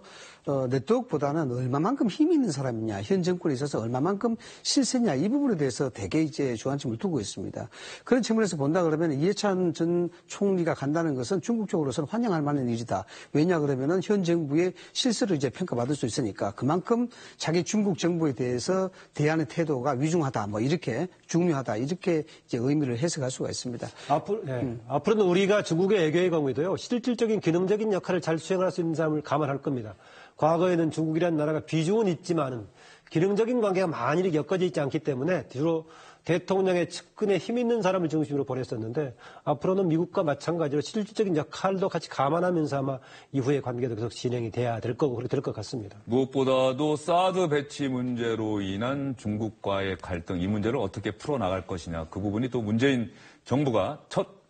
네트워크보다는 얼마만큼 힘이 있는 사람이냐, 현 정권에 있어서 얼마만큼 실세냐 이 부분에 대해서 되게 이제 주안점을 두고 있습니다. 그런 측면에서 본다 그러면 이해찬 전 총리가 간다는 것은 중국 쪽으로서는 환영할 만한 일이다. 왜냐 그러면은 현 정부의 실세로 이제 평가받을 수 있으니까 그만큼 자기 중국 정부에 대해서 대하는 태도가 위중하다. 뭐 이렇게 중요하다 이렇게 이제 의미를 해석할 수가 있습니다. 앞으로는 우리가 중국의 외교의 경우에도요 실질적인 기능적인 역할을 잘 수행할 수 있는 사람을 감안할 겁니다. 과거에는 중국이라는 나라가 비중은 있지만은 기능적인 관계가 많이 엮어져 있지 않기 때문에 주로 대통령의 측근에 힘 있는 사람을 중심으로 보냈었는데 앞으로는 미국과 마찬가지로 실질적인 역할도 같이 감안하면서 아마 이후의 관계도 계속 진행이 돼야 될 거고 그렇게 될 것 같습니다. 무엇보다도 사드 배치 문제로 인한 중국과의 갈등 이 문제를 어떻게 풀어나갈 것이냐 그 부분이 또 문재인 정부가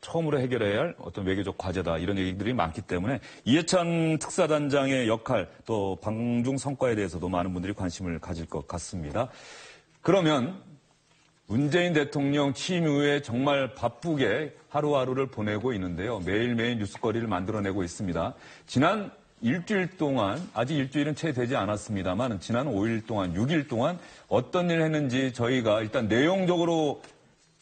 처음으로 해결해야 할 어떤 외교적 과제다 이런 얘기들이 많기 때문에 이해찬 특사단장의 역할 또 방중 성과에 대해서도 많은 분들이 관심을 가질 것 같습니다. 그러면 문재인 대통령 취임 이후에 정말 바쁘게 하루하루를 보내고 있는데요. 매일매일 뉴스거리를 만들어내고 있습니다. 지난 일주일 동안, 아직 일주일은 채 되지 않았습니다만 지난 5일 동안, 6일 동안 어떤 일을 했는지 저희가 일단 내용적으로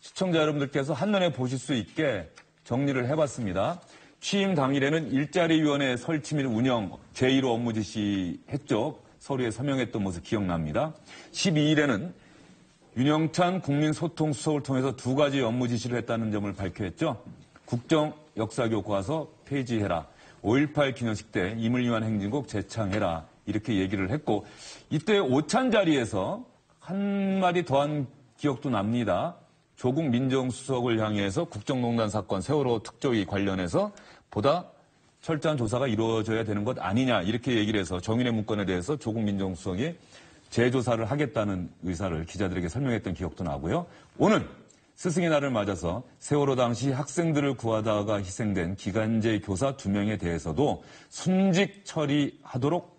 시청자 여러분들께서 한눈에 보실 수 있게 정리를 해봤습니다. 취임 당일에는 일자리위원회 설치 및 운영 제1호 업무 지시했죠. 서류에 서명했던 모습 기억납니다. 12일에는 윤영찬 국민소통수석을 통해서 2가지 업무 지시를 했다는 점을 발표했죠. 국정 역사교과서 폐지해라. 5.18 기념식 때 임을 위한 행진곡 재창해라. 이렇게 얘기를 했고 이때 오찬 자리에서 한마디 더한 기억도 납니다. 조국 민정수석을 향해서 국정농단 사건 세월호 특조위 관련해서 보다 철저한 조사가 이루어져야 되는 것 아니냐 이렇게 얘기를 해서 정인의 문건에 대해서 조국 민정수석이 재조사를 하겠다는 의사를 기자들에게 설명했던 기억도 나고요. 오늘 스승의 날을 맞아서 세월호 당시 학생들을 구하다가 희생된 기간제 교사 2명에 대해서도 순직 처리하도록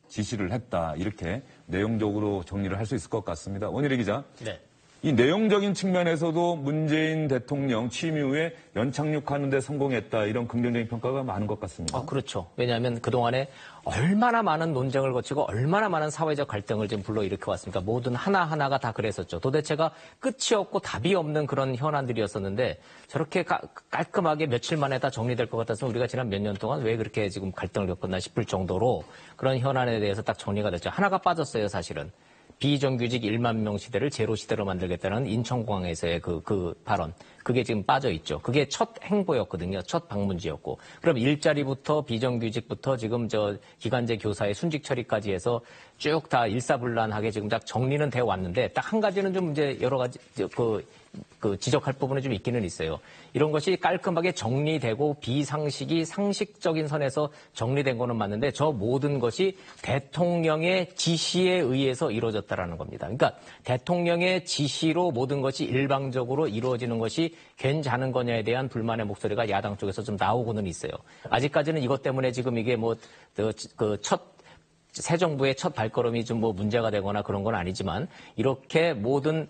지시를 했다. 이렇게 내용적으로 정리를 할 수 있을 것 같습니다. 원일희 기자. 네. 이 내용적인 측면에서도 문재인 대통령 취임 이후에 연착륙하는 데 성공했다. 이런 긍정적인 평가가 많은 것 같습니다. 그렇죠. 왜냐하면 그동안에 얼마나 많은 논쟁을 거치고 얼마나 많은 사회적 갈등을 지금 불러일으켜 왔습니까? 모든 하나하나가 다 그랬었죠. 도대체가 끝이 없고 답이 없는 그런 현안들이었었는데 저렇게 깔끔하게 며칠 만에 다 정리될 것 같아서 우리가 지난 몇 년 동안 왜 그렇게 지금 갈등을 겪었나 싶을 정도로 그런 현안에 대해서 딱 정리가 됐죠. 하나가 빠졌어요, 사실은. 비정규직 1만 명 시대를 제로 시대로 만들겠다는 인천공항에서의 그 발언. 그게 지금 빠져 있죠. 그게 첫 행보였거든요. 첫 방문지였고. 그럼 일자리부터 비정규직부터 지금 기간제 교사의 순직 처리까지 해서 쭉 다 일사불란하게 지금 딱 정리는 되어 왔는데 딱 한 가지는 좀 이제 여러 가지 지적할 부분이 좀 있기는 있어요. 이런 것이 깔끔하게 정리되고 비상식이 상식적인 선에서 정리된 거는 맞는데 저 모든 것이 대통령의 지시에 의해서 이루어졌다라는 겁니다. 그러니까 대통령의 지시로 모든 것이 일방적으로 이루어지는 것이 괜찮은 거냐에 대한 불만의 목소리가 야당 쪽에서 좀 나오고는 있어요. 아직까지는 이것 때문에 지금 이게 새 정부의 첫 발걸음이 좀 문제가 되거나 그런 건 아니지만 이렇게 모든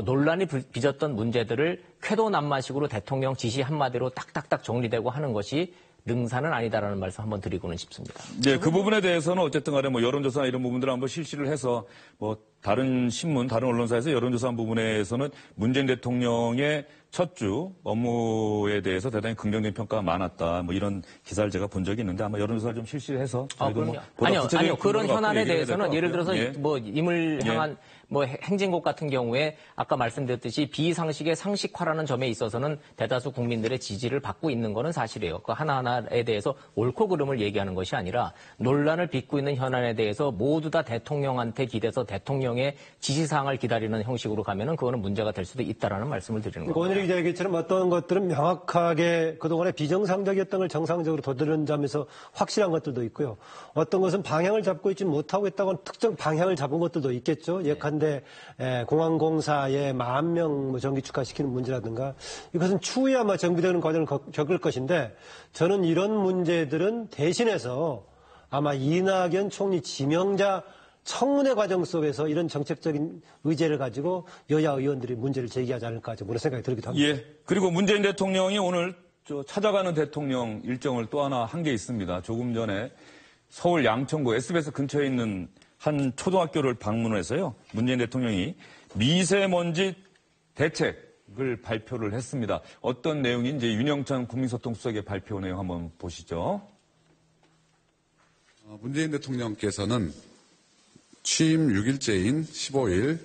논란이 빚었던 문제들을 쾌도난마식으로 대통령 지시 한마디로 딱딱딱 정리되고 하는 것이 능사는 아니다라는 말씀 한번 드리고는 싶습니다. 네, 그 부분에 대해서는 어쨌든 간에 여론조사나 이런 부분들을 한번 실시를 해서 다른 신문, 다른 언론사에서 여론조사한 부분에서는 문재인 대통령의 첫 주 업무에 대해서 대단히 긍정적인 평가가 많았다. 이런 기사를 제가 본 적이 있는데 아마 여론조사를 좀 실시를 해서 아니요. 그런 현안에 대해서는 예를 들어서 임을 향한 뭐 행진곡 같은 경우에 아까 말씀드렸듯이 비상식의 상식화라는 점에 있어서는 대다수 국민들의 지지를 받고 있는 거는 사실이에요. 그 하나하나에 대해서 옳고 그름을 얘기하는 것이 아니라 논란을 빚고 있는 현안에 대해서 모두 다 대통령한테 기대서 대통령의 지시사항을 기다리는 형식으로 가면은 그거는 문제가 될 수도 있다라는 말씀을 드리는 겁니다. 오늘 기자 얘기처럼 어떤 것들은 명확하게 그동안에 비정상적이었던 걸 정상적으로 되돌리는 점에서 확실한 것들도 있고요. 어떤 것은 방향을 잡고 있지 못하고 있다고는 특정 방향을 잡은 것들도 있겠죠. 예컨대 공항공사에 10,000명 정기 축하시키는 문제라든가 이것은 추후에 아마 정비되는 과정을 겪을 것인데 저는 이런 문제들은 대신해서 아마 이낙연 총리 지명자 청문회 과정 속에서 이런 정책적인 의제를 가지고 여야 의원들이 문제를 제기하지 않을까 그런 생각이 들기도 합니다. 예. 그리고 문재인 대통령이 오늘 찾아가는 대통령 일정을 또 하나 한 게 있습니다. 조금 전에 서울 양천구 SBS 근처에 있는 한 초등학교를 방문해서요. 문재인 대통령이 미세먼지 대책을 발표를 했습니다. 어떤 내용인지 윤영찬 국민소통수석의 발표 내용 한번 보시죠. 문재인 대통령께서는 취임 6일째인 15일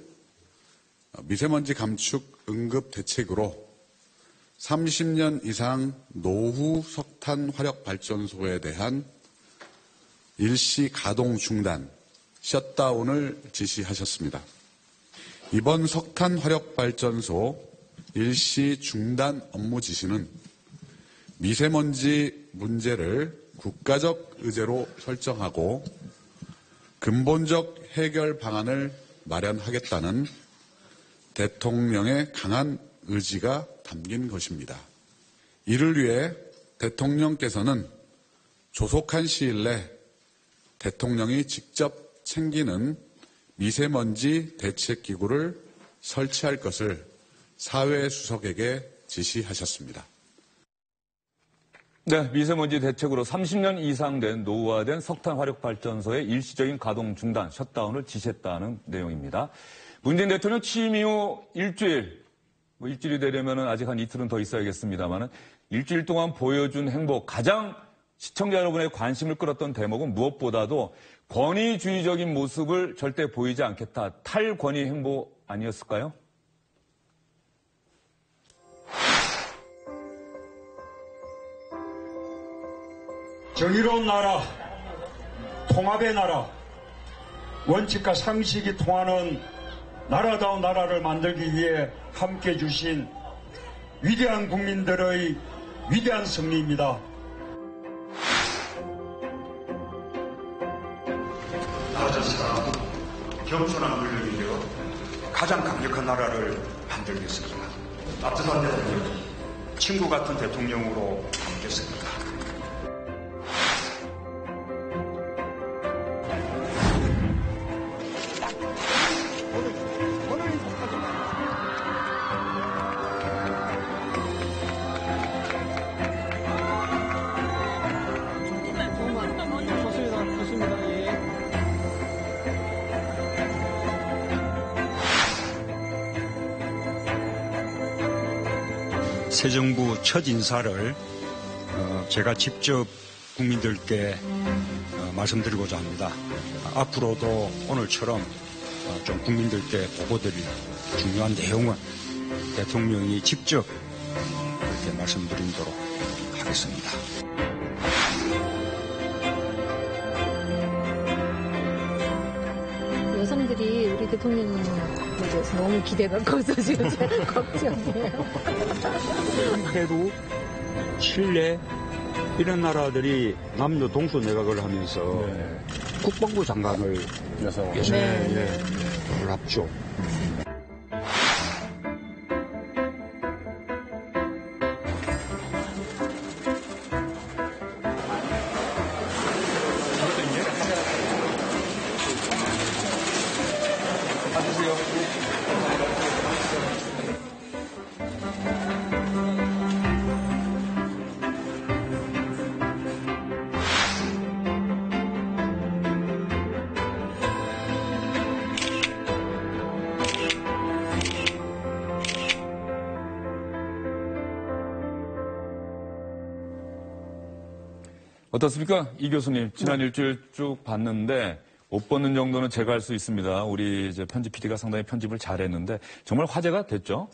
미세먼지 감축 응급 대책으로 30년 이상 노후 석탄 화력 발전소에 대한 일시 가동 중단, 셧다운을 지시하셨습니다. 이번 석탄 화력 발전소 일시 중단 업무 지시는 미세먼지 문제를 국가적 의제로 설정하고 근본적 해결 방안을 마련하겠다는 대통령의 강한 의지가 담긴 것입니다. 이를 위해 대통령께서는 조속한 시일 내 대통령이 직접 챙기는 미세먼지 대책기구를 설치할 것을 사회수석에게 지시하셨습니다. 네, 미세먼지 대책으로 30년 이상 된 노후화된 석탄 화력 발전소의 일시적인 가동 중단, 셧다운을 지시했다는 내용입니다. 문재인 대통령 취임 이후 일주일이 되려면 아직 한 이틀은 더 있어야겠습니다만 일주일 동안 보여준 행보, 가장 시청자 여러분의 관심을 끌었던 대목은 무엇보다도 권위주의적인 모습을 절대 보이지 않겠다. 탈권위 행보 아니었을까요? 정의로운 나라, 통합의 나라, 원칙과 상식이 통하는 나라다운 나라를 만들기 위해 함께해 주신 위대한 국민들의 위대한 승리입니다. 나아져서 겸손한 물력이 되어 가장 강력한 나라를 만들겠습니다. 따뜻한 대통령, 친구 같은 대통령으로 남겠습니다. 새 정부 첫 인사를 제가 직접 국민들께 말씀드리고자 합니다. 앞으로도 오늘처럼 좀 국민들께 보고드릴 중요한 내용은 대통령이 직접 그렇게 말씀드리도록 하겠습니다. 여성들이 우리 대통령님에 대해서 너무 기대가 커서 지금 제가 걱정이에요. 페루, 칠레 이런 나라들이 남녀 동수 내각을 하면서 국방부 장관을 합죠. 어떻습니까? 이 교수님, 지난 일주일 쭉 봤는데 옷 벗는 정도는 제가 할 수 있습니다. 우리 이제 편집 PD가 상당히 편집을 잘했는데 정말 화제가 됐죠.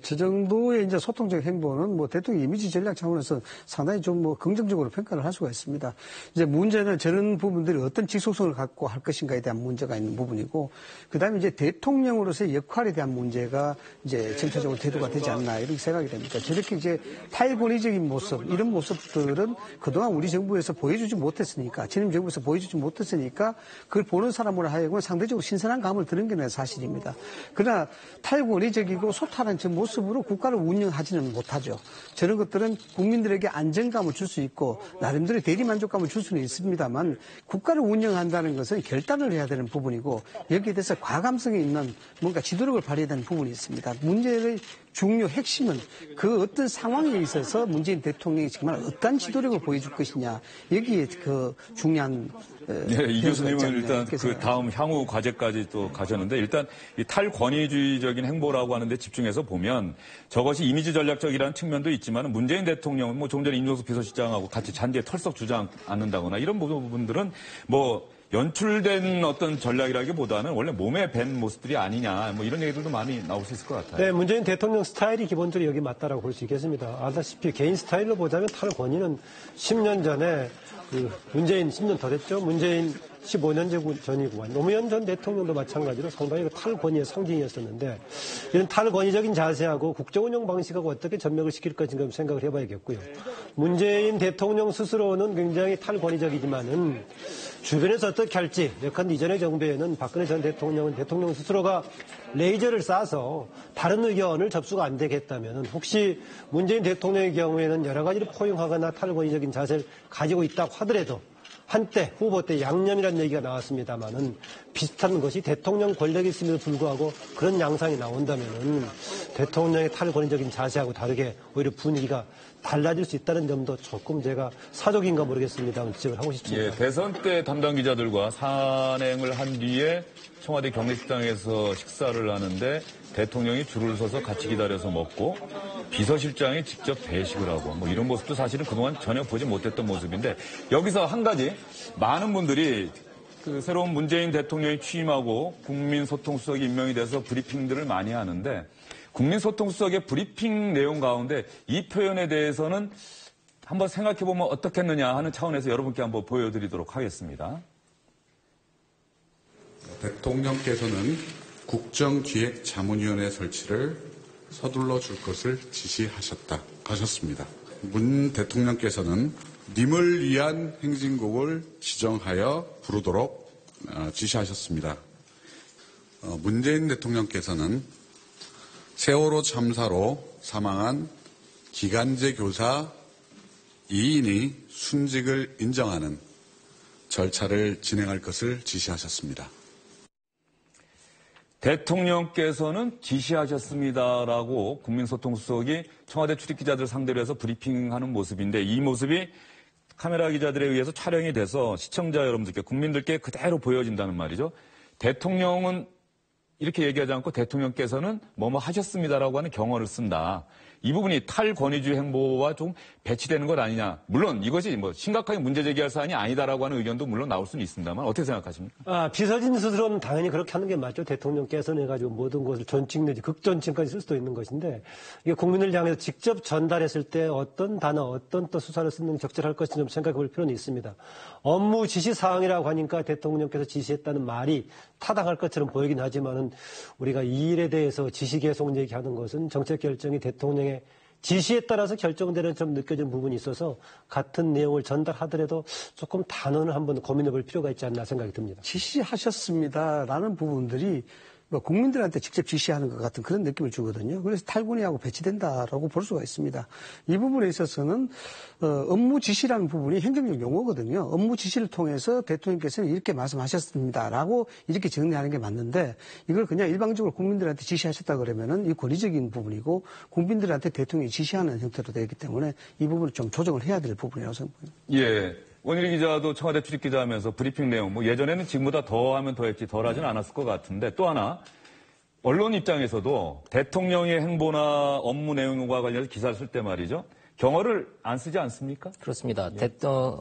저 정도의 이제 소통적 행보는 뭐 대통령 이미지 전략 차원에서 상당히 좀 뭐 긍정적으로 평가를 할 수가 있습니다. 이제 문제는 저런 부분들이 어떤 지속성을 갖고 할 것인가에 대한 문제가 있는 부분이고, 그 다음에 이제 대통령으로서의 역할에 대한 문제가 이제 전체적으로 대두가 되지 않나 이렇게 생각이 됩니다. 저렇게 이제 탈권위적인 모습, 이런 모습들은 그동안 우리 정부에서 보여주지 못했으니까, 전임 정부에서 보여주지 못했으니까 그걸 보는 사람으로 하여금 상대적으로 신선한 감을 드는 게 사실입니다. 그러나 탈권위적이고 소탈한 저 모습으로 국가를 운영하지는 못하죠. 저런 것들은 국민들에게 안정감을 줄 수 있고 나름대로 대리만족감을 줄 수는 있습니다만, 국가를 운영한다는 것은 결단을 해야 되는 부분이고, 여기에 대해서 과감성이 있는 뭔가 지도력을 발휘해야 되는 부분이 있습니다. 문제의 중요 핵심은 그 어떤 상황에 있어서 문재인 대통령이 정말 어떤 지도력을 보여줄 것이냐, 여기에 그 중요한 네, 이 교수님은 일단 그 다음 향후 과제까지 또 가셨는데, 일단 이 탈권위주의적인 행보라고 하는데 집중해서 보면 저것이 이미지 전략적이라는 측면도 있지만, 문재인 대통령은 뭐 좀 전에 임종석 비서실장하고 같이 잔디에 털썩 주장 않는다거나 이런 부분들은 뭐 연출된 어떤 전략이라기보다는 원래 몸에 밴 모습들이 아니냐, 뭐 이런 얘기들도 많이 나올 수 있을 것 같아요. 네, 문재인 대통령 스타일이 기본적으로 여기 맞다라고 볼 수 있겠습니다. 아다시피 개인 스타일로 보자면 탈권위는 10년 전에 문재인 10년 더 됐죠. 문재인 15년 전이고 노무현 전 대통령도 마찬가지로 상당히 탈권위의 상징이었었는데, 이런 탈권위적인 자세하고 국정운영 방식하고 어떻게 전맥을 시킬 것인가 생각을 해봐야겠고요. 문재인 대통령 스스로는 굉장히 탈권위적이지만은 주변에서 어떻게 할지, 예컨대 이전의 정부에는 박근혜 전 대통령은 대통령 스스로가 레이저를 쏴서 다른 의견을 접수가 안 되겠다면, 혹시 문재인 대통령의 경우에는 여러 가지를 포용하거나 탈권위적인 자세를 가지고 있다고 하더라도, 한때 후보 때 양념이라는 얘기가 나왔습니다만은 비슷한 것이 대통령 권력이 있음에도 불구하고 그런 양상이 나온다면은 대통령의 탈권위적인 자세하고 다르게 오히려 분위기가 달라질 수 있다는 점도 조금 제가 사족인가 모르겠습니다만 지적을 하고 싶습니다. 예, 대선 때 담당 기자들과 산행을 한 뒤에 청와대 경례식당에서 식사를 하는데 대통령이 줄을 서서 같이 기다려서 먹고 비서실장이 직접 배식을 하고 뭐 이런 모습도 사실은 그동안 전혀 보지 못했던 모습인데, 여기서 한 가지 많은 분들이 그 새로운 문재인 대통령이 취임하고 국민소통수석이 임명이 돼서 브리핑들을 많이 하는데, 국민소통수석의 브리핑 내용 가운데 이 표현에 대해서는 한번 생각해보면 어떻겠느냐 하는 차원에서 여러분께 한번 보여드리도록 하겠습니다. 대통령께서는 국정기획자문위원회 설치를 서둘러 줄 것을 하셨습니다. 문 대통령께서는 님을 위한 행진곡을 지정하여 부르도록 지시하셨습니다. 문재인 대통령께서는 세월호 참사로 사망한 기간제 교사 2인이 순직을 인정하는 절차를 진행할 것을 지시하셨습니다. 대통령께서는 지시하셨습니다라고 국민소통수석이 청와대 출입기자들 상대로 해서 브리핑하는 모습인데, 이 모습이 카메라 기자들에 의해서 촬영이 돼서 시청자 여러분들께, 국민들께 그대로 보여진다는 말이죠. 대통령은 이렇게 얘기하지 않고 대통령께서는 뭐뭐 하셨습니다라고 하는 경어를 쓴다. 이 부분이 탈권위주의 행보와 좀 배치되는 것 아니냐. 물론 이것이 뭐 심각하게 문제 제기할 사안이 아니다라고 하는 의견도 물론 나올 수는 있습니다만, 어떻게 생각하십니까? 비서진 스스로는 당연히 그렇게 하는 게 맞죠. 대통령께서는 해가지고 모든 것을 존칭 내지 극존칭까지 쓸 수도 있는 것인데, 이게 국민을 향해서 직접 전달했을 때 어떤 단어, 어떤 또 수사를 쓰는 게 적절할 것인지 좀 생각해 볼 필요는 있습니다. 업무 지시 사항이라고 하니까 대통령께서 지시했다는 말이 타당할 것처럼 보이긴 하지만은, 우리가 이 일에 대해서 지시 계속 얘기하는 것은 정책 결정이 대통령의 지시에 따라서 결정되는 좀 느껴지는 부분이 있어서 같은 내용을 전달하더라도 조금 단언을 한번 고민해 볼 필요가 있지 않나 생각이 듭니다. 지시하셨습니다라는 부분들이 국민들한테 직접 지시하는 것 같은 그런 느낌을 주거든요. 그래서 탈권위하고 배치된다라고 볼 수가 있습니다. 이 부분에 있어서는 업무 지시라는 부분이 행정적 용어거든요. 업무 지시를 통해서 대통령께서는 이렇게 말씀하셨습니다라고 이렇게 정리하는 게 맞는데, 이걸 그냥 일방적으로 국민들한테 지시하셨다 그러면은 이 권위적인 부분이고 국민들한테 대통령이 지시하는 형태로 되기 때문에 이 부분을 좀 조정을 해야 될 부분이라고 생각합니다. 예. 원일이 기자도 청와대 출입기자 하면서 브리핑 내용, 뭐 예전에는 지금보다 더 하면 더 했지 덜 하진 않았을 것 같은데, 또 하나, 언론 입장에서도 대통령의 행보나 업무 내용과 관련해서 기사를 쓸 때 말이죠. 경어를 안 쓰지 않습니까? 그렇습니다.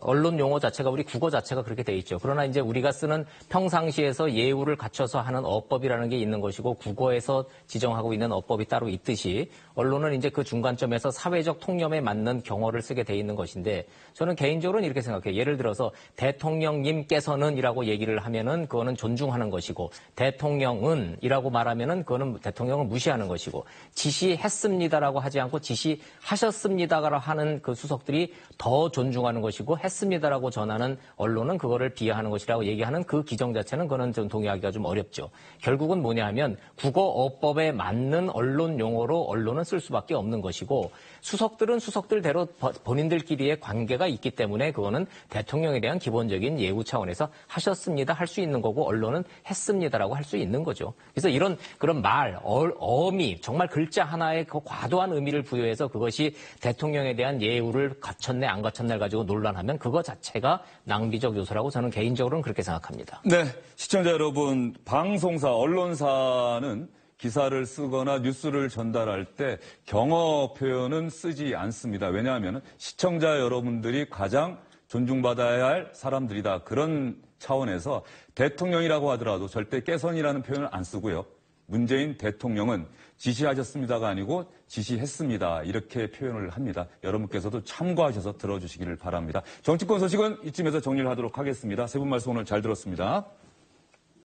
언론 용어 자체가 우리 국어 자체가 그렇게 돼 있죠. 그러나 이제 우리가 쓰는 평상시에서 예우를 갖춰서 하는 어법이라는 게 있는 것이고 국어에서 지정하고 있는 어법이 따로 있듯이 언론은 이제 그 중간점에서 사회적 통념에 맞는 경어를 쓰게 돼 있는 것인데 저는 개인적으로는 이렇게 생각해요. 예를 들어서 대통령님께서는이라고 얘기를 하면은 그거는 존중하는 것이고 대통령은이라고 말하면은 그거는 대통령을 무시하는 것이고 지시했습니다라고 하지 않고 지시하셨습니다. 하는 그 수석들이 더 존중하는 것이고 했습니다라고 전하는 언론은 그거를 비하하는 것이라고 얘기하는 그 기정 자체는 그거는 좀 동의하기가 좀 어렵죠. 결국은 뭐냐 하면 국어어법에 맞는 언론 용어로 언론은 쓸 수밖에 없는 것이고 수석들은 수석들대로 본인들끼리의 관계가 있기 때문에 그거는 대통령에 대한 기본적인 예우 차원에서 하셨습니다 할 수 있는 거고 언론은 했습니다라고 할 수 있는 거죠. 그래서 이런 그런 말, 어미 정말 글자 하나에 그 과도한 의미를 부여해서 그것이 대통령에 대한 예우를 갖췄네 안 갖췄네를 가지고 논란하면 그거 자체가 낭비적 요소라고 저는 개인적으로는 그렇게 생각합니다. 네, 시청자 여러분, 방송사, 언론사는 기사를 쓰거나 뉴스를 전달할 때 경어 표현은 쓰지 않습니다. 왜냐하면 시청자 여러분들이 가장 존중받아야 할 사람들이다. 그런 차원에서 대통령이라고 하더라도 절대 깨선이라는 표현을 안 쓰고요. 문재인 대통령은 지시하셨습니다가 아니고 지시했습니다. 이렇게 표현을 합니다. 여러분께서도 참고하셔서 들어주시기를 바랍니다. 정치권 소식은 이쯤에서 정리를 하도록 하겠습니다. 세 분 말씀 오늘 잘 들었습니다.